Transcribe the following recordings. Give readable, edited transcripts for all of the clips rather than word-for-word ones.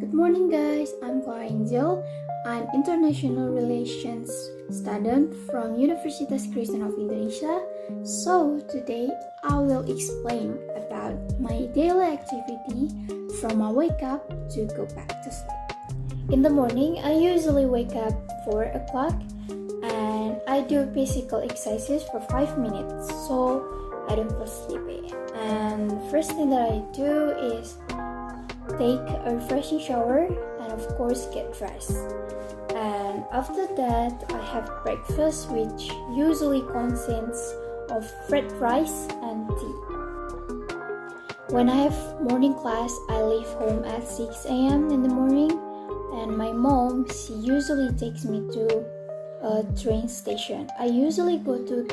Good morning guys, I'm Clara Angel. I'm International Relations student from Universitas Kristen of Indonesia. So today I will explain about my daily activity from I wake up to go back to sleep. In the morning, I usually wake up 4 o'clock and I do physical exercises for 5 minutes so I don't feel sleepy. And first thing that I do is take a refreshing shower and of course get dressed. And after that, I have breakfast, which usually consists of fried rice and tea. When I have morning class, I leave home at 6 a.m. in the morning, and my mom, she usually takes me to a train station. I usually go to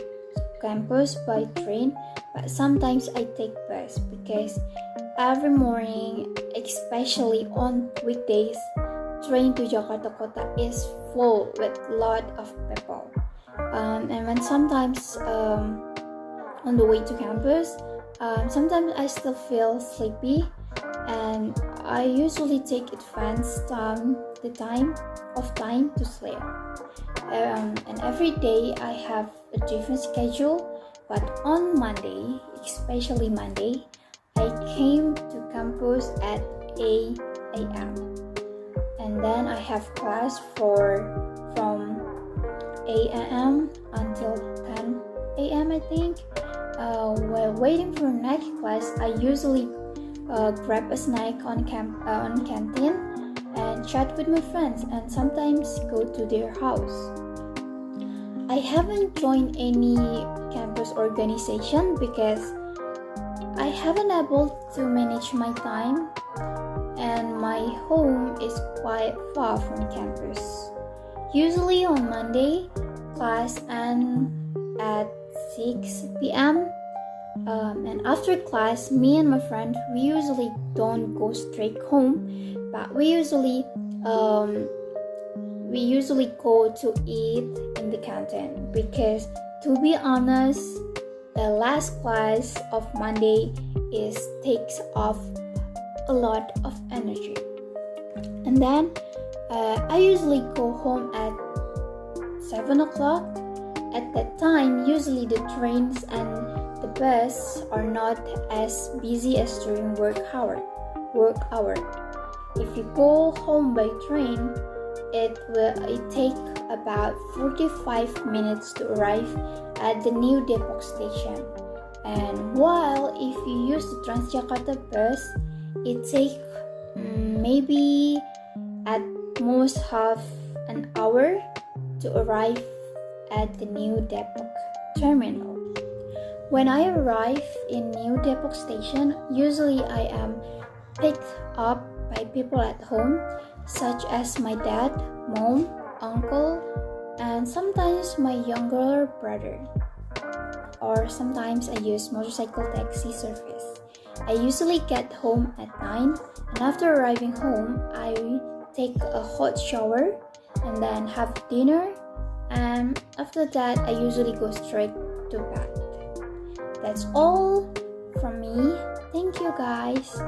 campus by train, but sometimes I take bus because every morning, especially on weekdays, train to Jakarta Kota is full with a lot of people. And when sometimes on the way to campus, sometimes I still feel sleepy, and I usually take advance the time to sleep. And every day I have a different schedule, but on Monday, especially Monday, I came to campus at 8 a.m. and then I have class from 8 a.m. until 10 a.m. I think. While waiting for next class, I usually grab a snack on canteen and chat with my friends and sometimes go to their house. I haven't joined any campus organization because I haven't able to manage my time, and my home is quite far from campus. Usually on Monday, class ends at 6 p.m. And after class, me and my friend, we usually don't go straight home, but we usually go to eat in the canteen because, to be honest, the last class of Monday takes off a lot of energy. And then I usually go home at 7 o'clock. At that time, usually the trains and the bus are not as busy as during work hour. If you go home by train, it take about 45 minutes to arrive at the new Depok station. And while if you use the Transjakarta bus, it takes maybe at most half an hour to arrive at the new Depok terminal. When I arrive in new Depok station, usually I am picked up by people at home, such as my dad, mom, uncle, and sometimes my younger brother. Or sometimes I use motorcycle taxi service. I usually get home at 9, and after arriving home, I take a hot shower and then have dinner, and after that, I usually go straight to bed. That's all from me. Thank you guys.